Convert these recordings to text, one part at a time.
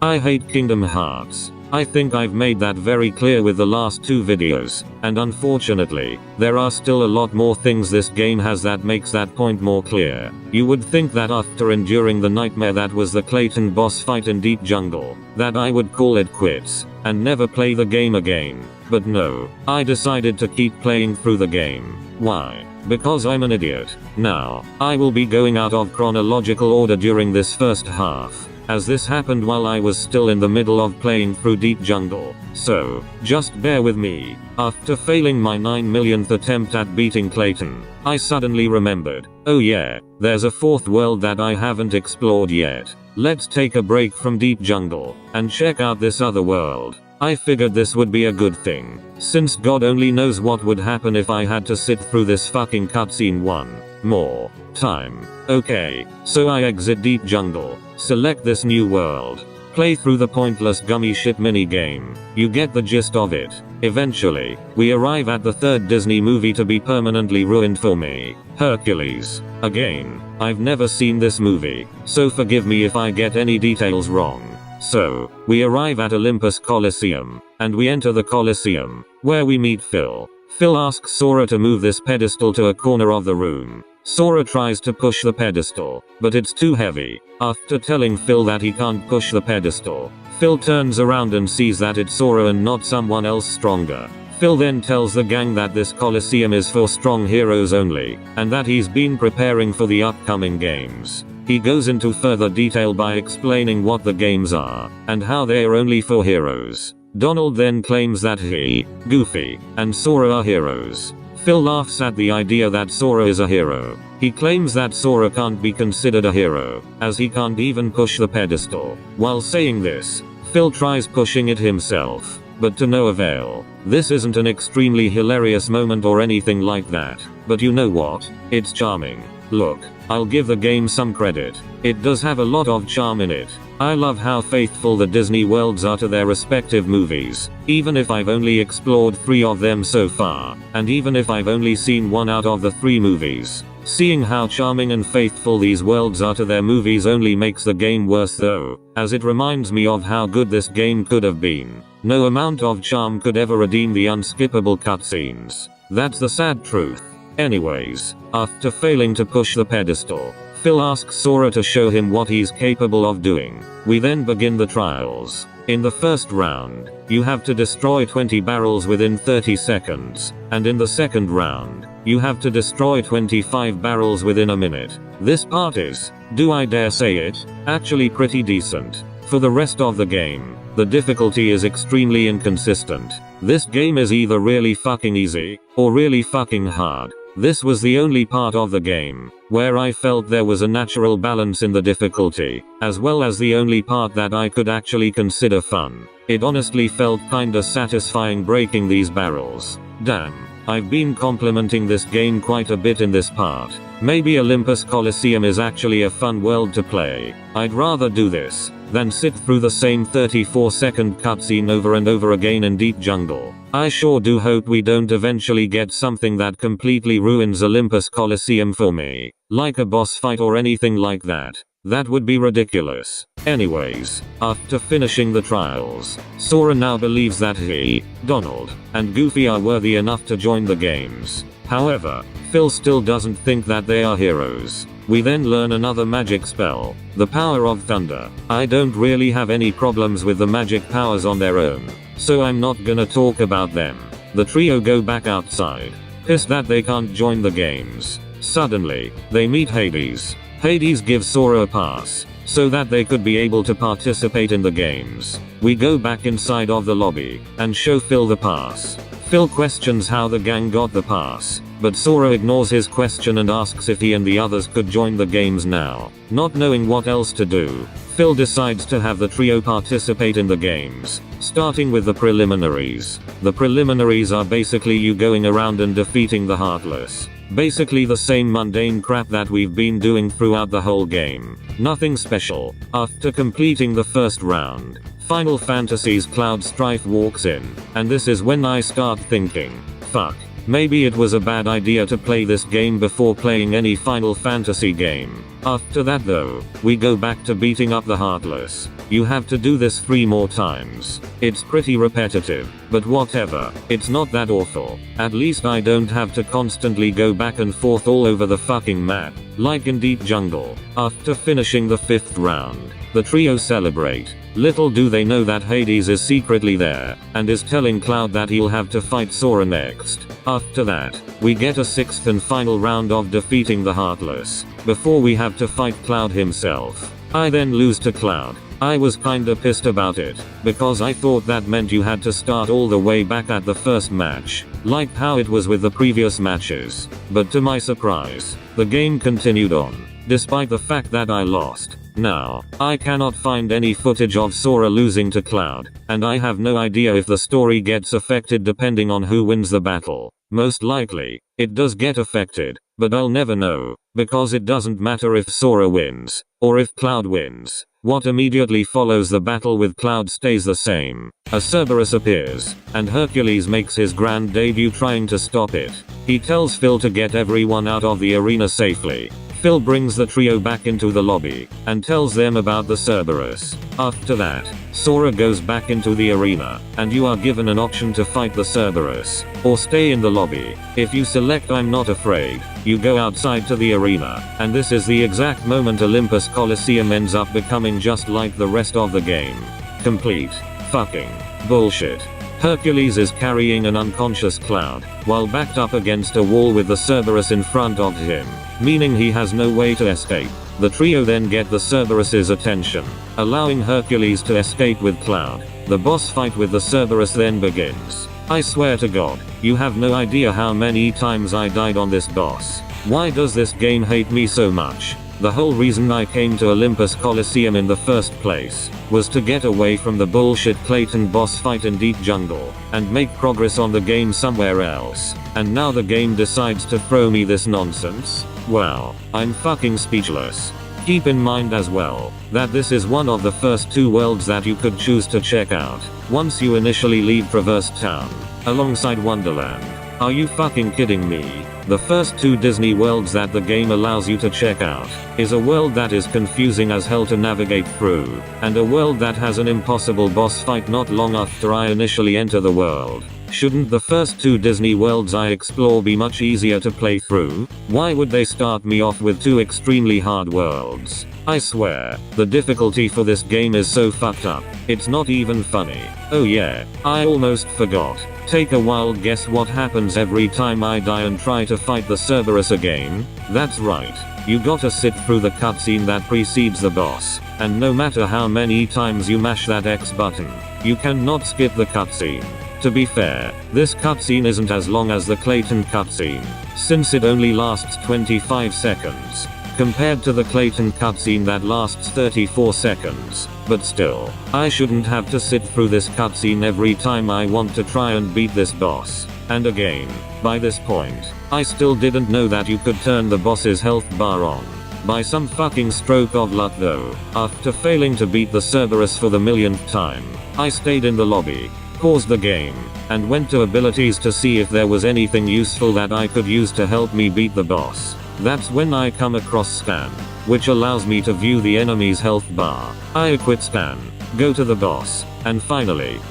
I hate Kingdom Hearts. I think I've made that very clear with the last 2 videos, and unfortunately, there are still a lot more things this game has that makes that point more clear. You would think that after enduring the nightmare that was the Clayton boss fight in Deep Jungle, that I would call it quits, and never play the game again. But no, I decided to keep playing through the game. Why? Because I'm an idiot. Now, I will be going out of chronological order during this first half, as this happened while I was still in the middle of playing through Deep Jungle, so just bear with me. After failing my 9 millionth attempt at beating Clayton, I suddenly remembered, oh yeah, there's a 4th world that I haven't explored yet. Let's take a break from Deep Jungle, and check out this other world. I figured this would be a good thing, since God only knows what would happen if I had to sit through this fucking cutscene one more time. Okay, so I exit Deep Jungle, select this new world, play through the pointless gummy shit minigame. You get the gist of it. Eventually, we arrive at the 3rd Disney movie to be permanently ruined for me, Hercules. Again, I've never seen this movie, so forgive me if I get any details wrong. So, we arrive at Olympus Coliseum, and we enter the Coliseum, where we meet Phil. Phil asks Sora to move this pedestal to a corner of the room. Sora tries to push the pedestal, but it's too heavy. After telling Phil that he can't push the pedestal, Phil turns around and sees that it's Sora and not someone else stronger. Phil then tells the gang that this Coliseum is for strong heroes only, and that he's been preparing for the upcoming games. He goes into further detail by explaining what the games are, and how they are only for heroes. Donald then claims that he, Goofy, and Sora are heroes. Phil laughs at the idea that Sora is a hero. He claims that Sora can't be considered a hero, as he can't even push the pedestal. While saying this, Phil tries pushing it himself, but to no avail. This isn't an extremely hilarious moment or anything like that, but you know what? It's charming. Look, I'll give the game some credit. It does have a lot of charm in it. I love how faithful the Disney worlds are to their respective movies, even if I've only explored 3 of them so far, and even if I've only seen 1 out of the 3 movies. Seeing how charming and faithful these worlds are to their movies only makes the game worse though, as it reminds me of how good this game could have been. No amount of charm could ever redeem the unskippable cutscenes. That's the sad truth. Anyways, after failing to push the pedestal, Phil asks Sora to show him what he's capable of doing. We then begin the trials. In the first round, you have to destroy 20 barrels within 30 seconds, and in the second round, you have to destroy 25 barrels within a minute. This part is, do I dare say it, actually pretty decent. For the rest of the game, the difficulty is extremely inconsistent. This game is either really fucking easy, or really fucking hard. This was the only part of the game where I felt there was a natural balance in the difficulty, as well as the only part that I could actually consider fun. It honestly felt kinda satisfying breaking these barrels. Damn, I've been complimenting this game quite a bit in this part. Maybe Olympus Coliseum is actually a fun world to play. I'd rather do this than sit through the same 34-second cutscene over and over again in Deep Jungle. I sure do hope we don't eventually get something that completely ruins Olympus Coliseum for me, like a boss fight or anything like that. That would be ridiculous. Anyways, after finishing the trials, Sora now believes that he, Donald, and Goofy are worthy enough to join the games. However, Phil still doesn't think that they are heroes. We then learn another magic spell, the Power of Thunder. I don't really have any problems with the magic powers on their own, so I'm not gonna talk about them. The trio go back outside, pissed that they can't join the games. Suddenly, they meet Hades. Hades gives Sora a pass, so that they could be able to participate in the games. We go back inside of the lobby, and show Phil the pass. Phil questions how the gang got the pass, but Sora ignores his question and asks if he and the others could join the games now. Not knowing what else to do, Phil decides to have the trio participate in the games, starting with the preliminaries. The preliminaries are basically you going around and defeating the Heartless. Basically the same mundane crap that we've been doing throughout the whole game. Nothing special. After completing the first round, Final Fantasy's Cloud Strife walks in, and this is when I start thinking, fuck, Maybe it was a bad idea to play this game before playing any Final Fantasy game. After that though, we go back to beating up the Heartless. You have to do this 3 more times. It's pretty repetitive, but whatever, it's not that awful. At least I don't have to constantly go back and forth all over the fucking map, like in Deep Jungle. After finishing the 5th round, the trio celebrate. Little do they know that Hades is secretly there, and is telling Cloud that he'll have to fight Sora next. After that, we get a 6th and final round of defeating the Heartless, before we have to fight Cloud himself. I then lose to Cloud. I was kinda pissed about it, because I thought that meant you had to start all the way back at the first match, like how it was with the previous matches. But to my surprise, the game continued on, despite the fact that I lost. Now, I cannot find any footage of Sora losing to Cloud, and I have no idea if the story gets affected depending on who wins the battle. Most likely, it does get affected, but I'll never know, because it doesn't matter if Sora wins, or if Cloud wins. What immediately follows the battle with Cloud stays the same. A Cerberus appears, and Hercules makes his grand debut trying to stop it. He tells Phil to get everyone out of the arena safely. Phil brings the trio back into the lobby, and tells them about the Cerberus. After that, Sora goes back into the arena, and you are given an option to fight the Cerberus, or stay in the lobby. If you select I'm not afraid, you go outside to the arena, and this is the exact moment Olympus Coliseum ends up becoming just like the rest of the game. Complete fucking bullshit. Hercules is carrying an unconscious Cloud, while backed up against a wall with the Cerberus in front of him, meaning he has no way to escape. The trio then get the Cerberus's attention, allowing Hercules to escape with Cloud. The boss fight with the Cerberus then begins. I swear to God, you have no idea how many times I died on this boss. Why does this game hate me so much? The whole reason I came to Olympus Coliseum in the first place was to get away from the bullshit Clayton boss fight in Deep Jungle, and make progress on the game somewhere else. And now the game decides to throw me this nonsense? Well, I'm fucking speechless. Keep in mind as well, that this is one of the first 2 worlds that you could choose to check out, once you initially leave Traverse Town, alongside Wonderland. Are you fucking kidding me? The first 2 Disney worlds that the game allows you to check out is a world that is confusing as hell to navigate through, and a world that has an impossible boss fight not long after I initially enter the world. Shouldn't the first 2 Disney worlds I explore be much easier to play through? Why would they start me off with 2 extremely hard worlds? I swear, the difficulty for this game is so fucked up, it's not even funny. Oh yeah, I almost forgot. Take a wild guess what happens every time I die and try to fight the Cerberus again? That's right, you gotta sit through the cutscene that precedes the boss, and no matter how many times you mash that X button, you cannot skip the cutscene. To be fair, this cutscene isn't as long as the Clayton cutscene, since it only lasts 25 seconds, compared to the Clayton cutscene that lasts 34 seconds. But still, I shouldn't have to sit through this cutscene every time I want to try and beat this boss. And again, by this point, I still didn't know that you could turn the boss's health bar on. By some fucking stroke of luck though, after failing to beat the Cerberus for the millionth time, I stayed in the lobby, paused the game, and went to abilities to see if there was anything useful that I could use to help me beat the boss. That's when I come across Scan, which allows me to view the enemy's health bar. I equip Scan, go to the boss, and finally,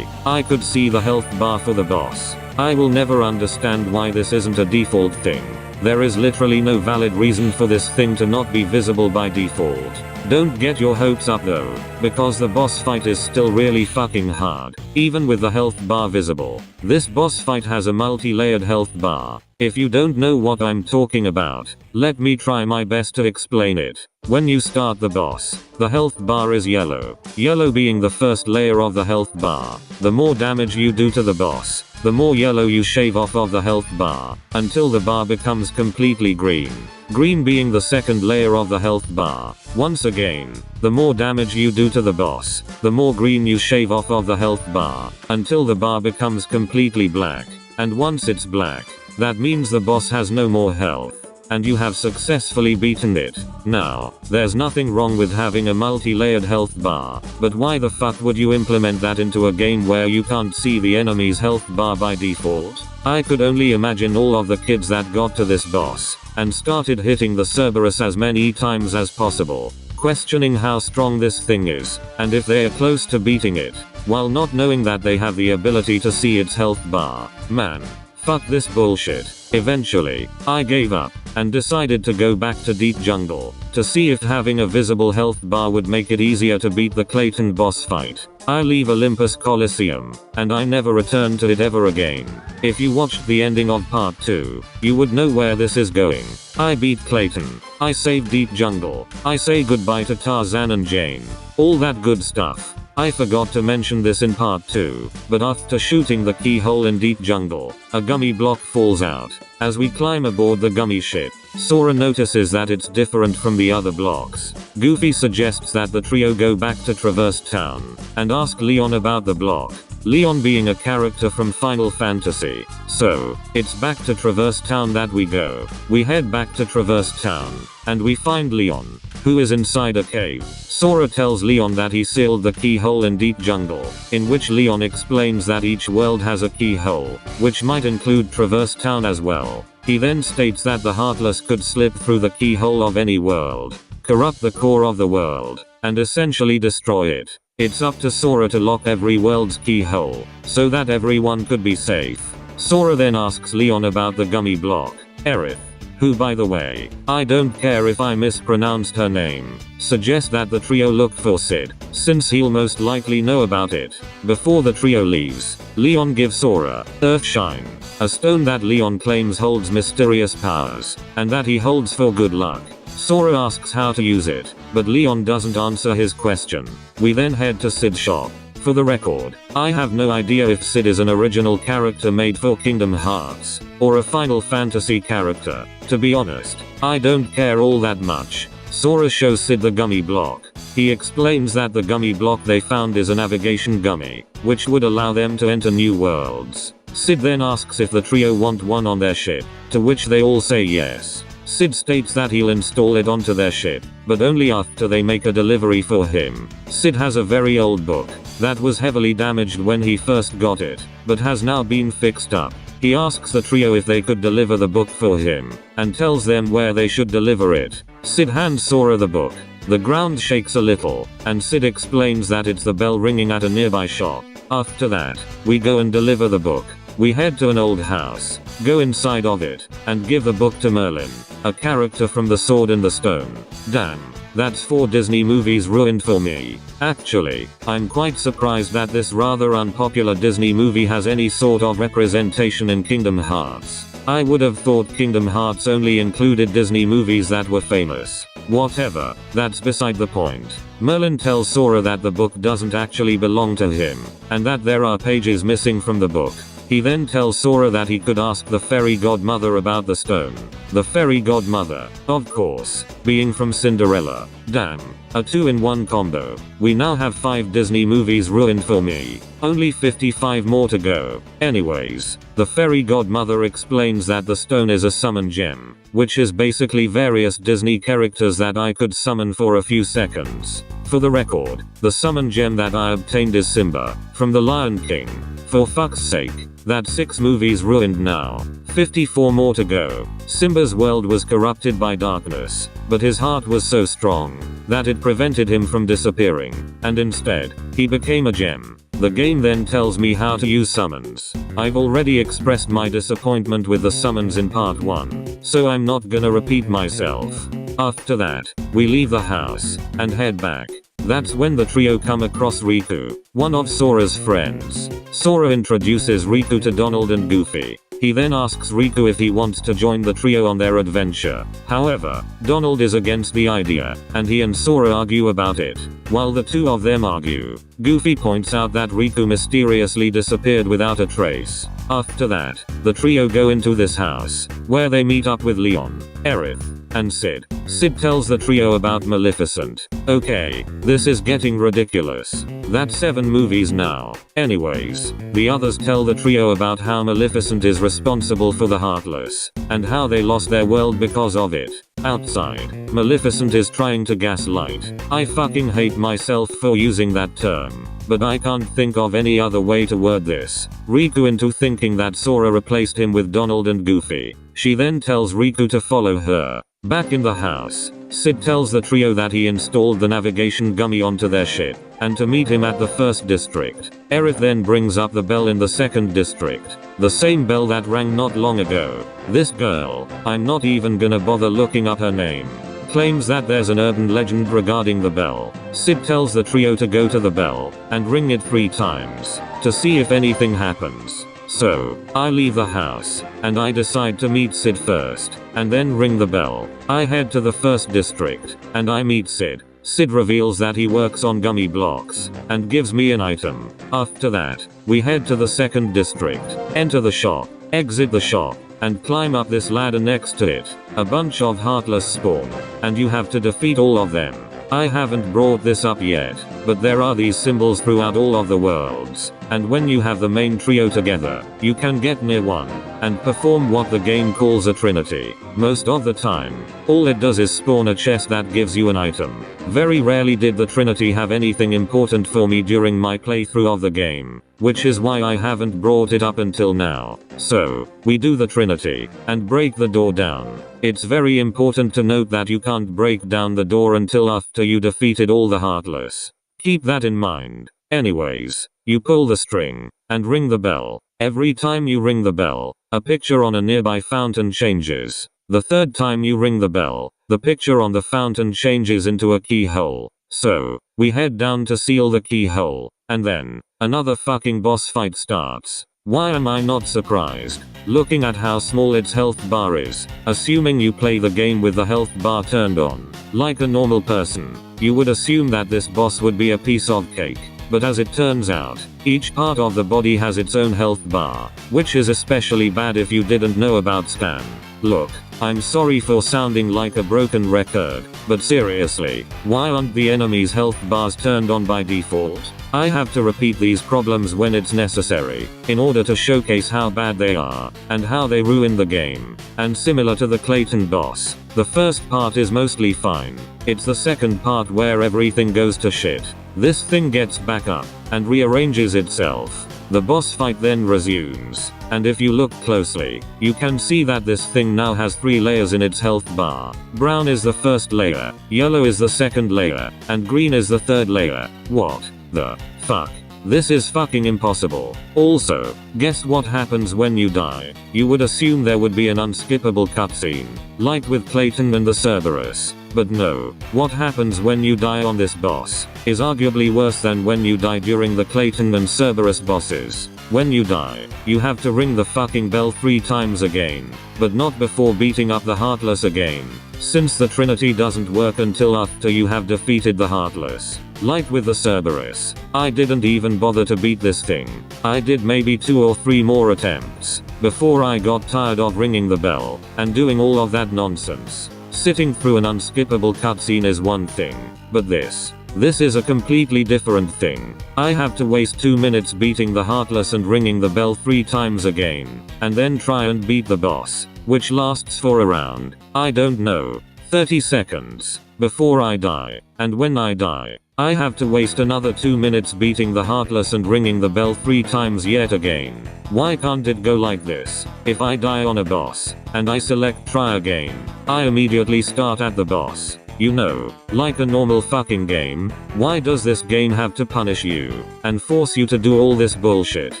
I could see the health bar for the boss. I will never understand why this isn't a default thing. There is literally no valid reason for this thing to not be visible by default. Don't get your hopes up though, because the boss fight is still really fucking hard, even with the health bar visible. This boss fight has a multi-layered health bar. If you don't know what I'm talking about, let me try my best to explain it. When you start the boss, the health bar is yellow. Yellow being the first layer of the health bar. The more damage you do to the boss, the more yellow you shave off of the health bar, until the bar becomes completely green. Green being the second layer of the health bar. Once again, the more damage you do to the boss, the more green you shave off of the health bar, until the bar becomes completely black. And once it's black, that means the boss has no more health. and you have successfully beaten it. Now, there's nothing wrong with having a multi-layered health bar, but why the fuck would you implement that into a game where you can't see the enemy's health bar by default? I could only imagine all of the kids that got to this boss, and started hitting the Cerberus as many times as possible, questioning how strong this thing is, and if they are close to beating it, while not knowing that they have the ability to see its health bar. Man, fuck this bullshit. Eventually, I gave up, and decided to go back to Deep Jungle, to see if having a visible health bar would make it easier to beat the Clayton boss fight. I leave Olympus Coliseum, and I never returned to it ever again. If you watched the ending of part 2, you would know where this is going. I beat Clayton. I saved Deep Jungle. I say goodbye to Tarzan and Jane. All that good stuff. I forgot to mention this in part 2, but after shooting the keyhole in Deep Jungle, a gummy block falls out. As we climb aboard the gummy ship, Sora notices that it's different from the other blocks. Goofy suggests that the trio go back to Traverse Town, and ask Leon about the block. Leon being a character from Final Fantasy. So, it's back to Traverse Town that we go. We head back to Traverse Town, and we find Leon, who is inside a cave. Sora tells Leon that he sealed the keyhole in Deep Jungle, in which Leon explains that each world has a keyhole, which might include Traverse Town as well. He then states that the Heartless could slip through the keyhole of any world, corrupt the core of the world, and essentially destroy it. It's up to Sora to lock every world's keyhole, so that everyone could be safe. Sora then asks Leon about the gummy block. Aerith, who by the way, I don't care if I mispronounced her name, suggests that the trio look for Sid, since he'll most likely know about it. Before the trio leaves, Leon gives Sora Earthshine, a stone that Leon claims holds mysterious powers, and that he holds for good luck. Sora asks how to use it, but Leon doesn't answer his question. We then head to Sid's shop. For the record, I have no idea if Sid is an original character made for Kingdom Hearts, or a Final Fantasy character. To be honest, I don't care all that much. Sora shows Sid the gummy block. He explains that the gummy block they found is a navigation gummy, which would allow them to enter new worlds. Sid then asks if the trio want one on their ship, to which they all say yes. Sid states that he'll install it onto their ship, but only after they make a delivery for him. Sid has a very old book, that was heavily damaged when he first got it, but has now been fixed up. He asks the trio if they could deliver the book for him, and tells them where they should deliver it. Sid hands Sora the book. The ground shakes a little, and Sid explains that it's the bell ringing at a nearby shop. After that, we go and deliver the book. We head to an old house, go inside of it, and give the book to Merlin, a character from The Sword in the Stone. Damn, that's 4 Disney movies ruined for me. Actually, I'm quite surprised that this rather unpopular Disney movie has any sort of representation in Kingdom Hearts. I would have thought Kingdom Hearts only included Disney movies that were famous. Whatever, that's beside the point. Merlin tells Sora that the book doesn't actually belong to him, and that there are pages missing from the book. He then tells Sora that he could ask the fairy godmother about the stone. The fairy godmother, of course, being from Cinderella. Damn, a 2-in-1 combo. We now have 5 Disney movies ruined for me. Only 55 more to go. Anyways, the fairy godmother explains that the stone is a summon gem, which is basically various Disney characters that I could summon for a few seconds. For the record, the summon gem that I obtained is Simba, from The Lion King. For fuck's sake, that's 6 movies ruined now. 54 more to go. Simba's world was corrupted by darkness, but his heart was so strong that it prevented him from disappearing, and instead, he became a gem. The game then tells me how to use summons. I've already expressed my disappointment with the summons in part 1, so I'm not gonna repeat myself. After that, we leave the house, and head back. That's when the trio come across Riku, one of Sora's friends. Sora introduces Riku to Donald and Goofy. He then asks Riku if he wants to join the trio on their adventure. However, Donald is against the idea, and he and Sora argue about it. While the two of them argue, Goofy points out that Riku mysteriously disappeared without a trace. After that, the trio go into this house, where they meet up with Leon, Aerith, and Sid. Sid tells the trio about Maleficent. Okay, this is getting ridiculous. That's 7 movies now. Anyways, the others tell the trio about how Maleficent is responsible for the Heartless, and how they lost their world because of it. Outside, Maleficent is trying to gaslight. I fucking hate myself for using that term, but I can't think of any other way to word this. Riku into thinking that Sora replaced him with Donald and Goofy. She then tells Riku to follow her. Back in the house, Sid tells the trio that he installed the navigation gummy onto their ship, and to meet him at the 1st district. Aerith then brings up the bell in the 2nd district. The same bell that rang not long ago. This girl, I'm not even gonna bother looking up her name, claims that there's an urban legend regarding the bell. Sid tells the trio to go to the bell, and ring it 3 times, to see if anything happens. So, I leave the house, and I decide to meet Sid first, and then ring the bell. I head to the 1st district, and I meet Sid. Sid reveals that he works on gummy blocks, and gives me an item. After that, we head to the 2nd district, enter the shop, exit the shop, and climb up this ladder next to it. A bunch of Heartless spawn, and you have to defeat all of them. I haven't brought this up yet, but there are these symbols throughout all of the worlds, and when you have the main trio together, you can get near one, and perform what the game calls a trinity. Most of the time, all it does is spawn a chest that gives you an item. Very rarely did the trinity have anything important for me during my playthrough of the game, which is why I haven't brought it up until now. So, we do the trinity, and break the door down. It's very important to note that you can't break down the door until after you defeated all the Heartless. Keep that in mind. Anyways, you pull the string, and ring the bell. Every time you ring the bell, a picture on a nearby fountain changes. The 3rd time you ring the bell, the picture on the fountain changes into a keyhole. So, we head down to seal the keyhole, and then, another fucking boss fight starts. Why am I not surprised? Looking at how small its health bar is, assuming you play the game with the health bar turned on, like a normal person, you would assume that this boss would be a piece of cake. But as it turns out, each part of the body has its own health bar, which is especially bad if you didn't know about Scan. Look, I'm sorry for sounding like a broken record, but seriously, why aren't the enemy's health bars turned on by default? I have to repeat these problems when it's necessary, in order to showcase how bad they are, and how they ruin the game. And similar to the Clayton boss, the first part is mostly fine. It's the second part where everything goes to shit. This thing gets back up, and rearranges itself. The boss fight then resumes, and if you look closely, you can see that this thing now has 3 layers in its health bar. Brown is the 1st layer, yellow is the 2nd layer, and green is the 3rd layer. What the fuck? This is fucking impossible. Also, guess what happens when you die? You would assume there would be an unskippable cutscene, like with Clayton and the Cerberus. But no, what happens when you die on this boss is arguably worse than when you die during the Clayton and Cerberus bosses. When you die, you have to ring the fucking bell 3 times again, but not before beating up the Heartless again, since the Trinity doesn't work until after you have defeated the Heartless. Like with the Cerberus, I didn't even bother to beat this thing. I did maybe 2 or 3 more attempts, before I got tired of ringing the bell, and doing all of that nonsense. Sitting through an unskippable cutscene is one thing, but this is a completely different thing. I have to waste 2 minutes beating the Heartless and ringing the bell 3 times again, and then try and beat the boss, which lasts for around, I don't know, 30 seconds, before I die. And when I die, I have to waste another 2 minutes beating the Heartless and ringing the bell 3 times yet again. Why can't it go like this? If I die on a boss, and I select try again, I immediately start at the boss. You know, like a normal fucking game. Why does this game have to punish you, and force you to do all this bullshit,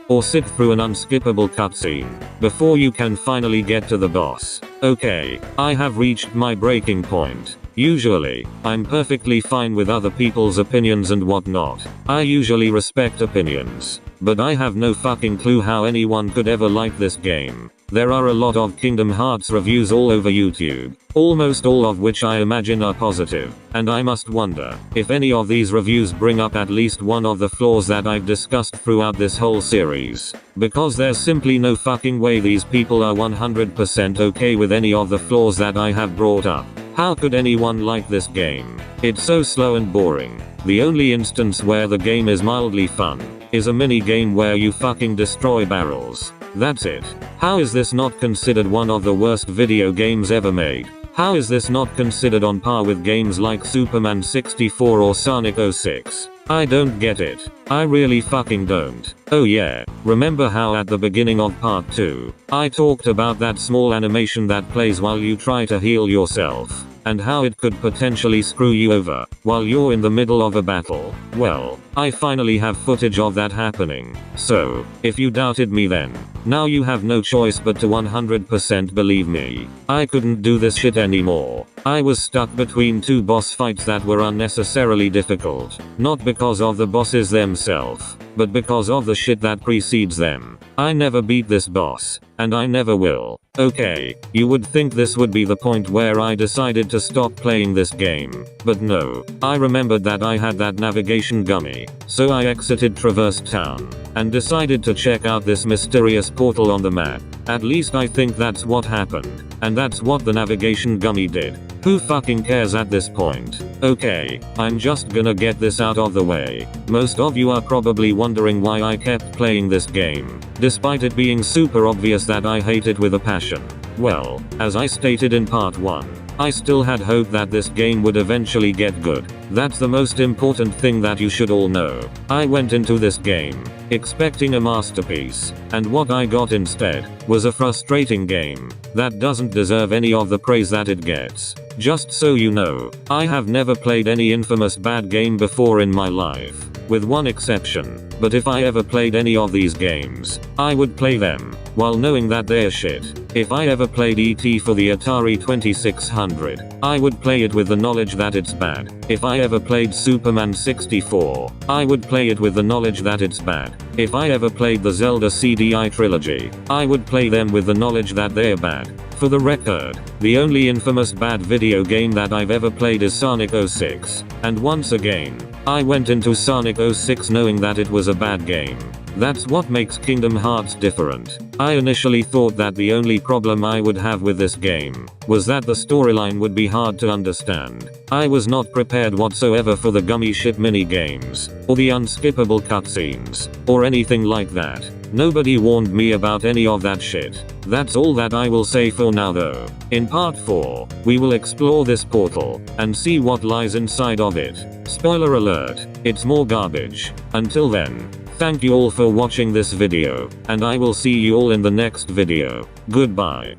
or sit through an unskippable cutscene, before you can finally get to the boss? Okay, I have reached my breaking point. Usually, I'm perfectly fine with other people's opinions and whatnot. I usually respect opinions. but I have no fucking clue how anyone could ever like this game. There are a lot of Kingdom Hearts reviews all over YouTube, almost all of which I imagine are positive, and I must wonder if any of these reviews bring up at least one of the flaws that I've discussed throughout this whole series. Because there's simply no fucking way these people are 100% okay with any of the flaws that I have brought up. How could anyone like this game? It's so slow and boring. The only instance where the game is mildly fun is a mini game where you fucking destroy barrels. That's it. How is this not considered one of the worst video games ever made? How is this not considered on par with games like Superman 64 or Sonic 06? I don't get it. I really fucking don't. Oh yeah, remember how at the beginning of part 2, I talked about that small animation that plays while you try to heal yourself, and how it could potentially screw you over while you're in the middle of a battle? Well, I finally have footage of that happening. So, if you doubted me then, now you have no choice but to 100% believe me. I couldn't do this shit anymore. I was stuck between two boss fights that were unnecessarily difficult, not because of the bosses themselves, but because of the shit that precedes them. I never beat this boss, and I never will. Okay, you would think this would be the point where I decided to stop playing this game, but no. I remembered that I had that navigation gummy, so I exited Traverse Town, and decided to check out this mysterious portal on the map. At least I think that's what happened, and that's what the navigation gummy did. Who fucking cares at this point? Okay, I'm just gonna get this out of the way. Most of you are probably wondering why I kept playing this game, despite it being super obvious that I hate it with a passion. Well, as I stated in part 1, I still had hope that this game would eventually get good. That's the most important thing that you should all know. I went into this game expecting a masterpiece, and what I got instead was a frustrating game that doesn't deserve any of the praise that it gets. Just so you know, I have never played any infamous bad game before in my life, with one exception, but if I ever played any of these games, I would play them while knowing that they're shit. If I ever played ET for the Atari 2600, I would play it with the knowledge that it's bad. If I ever played Superman 64, I would play it with the knowledge that it's bad. If I ever played the Zelda CDI trilogy, I would play them with the knowledge that they're bad. For the record, the only infamous bad video game that I've ever played is Sonic 06, and once again, I went into Sonic 06 knowing that it was a bad game. That's what makes Kingdom Hearts different. I initially thought that the only problem I would have with this game was that the storyline would be hard to understand. I was not prepared whatsoever for the gummy ship mini games, or the unskippable cutscenes, or anything like that. Nobody warned me about any of that shit. That's all that I will say for now though. In part 4, we will explore this portal, and see what lies inside of it. Spoiler alert, it's more garbage. Until then, thank you all for watching this video, and I will see you all in the next video. Goodbye.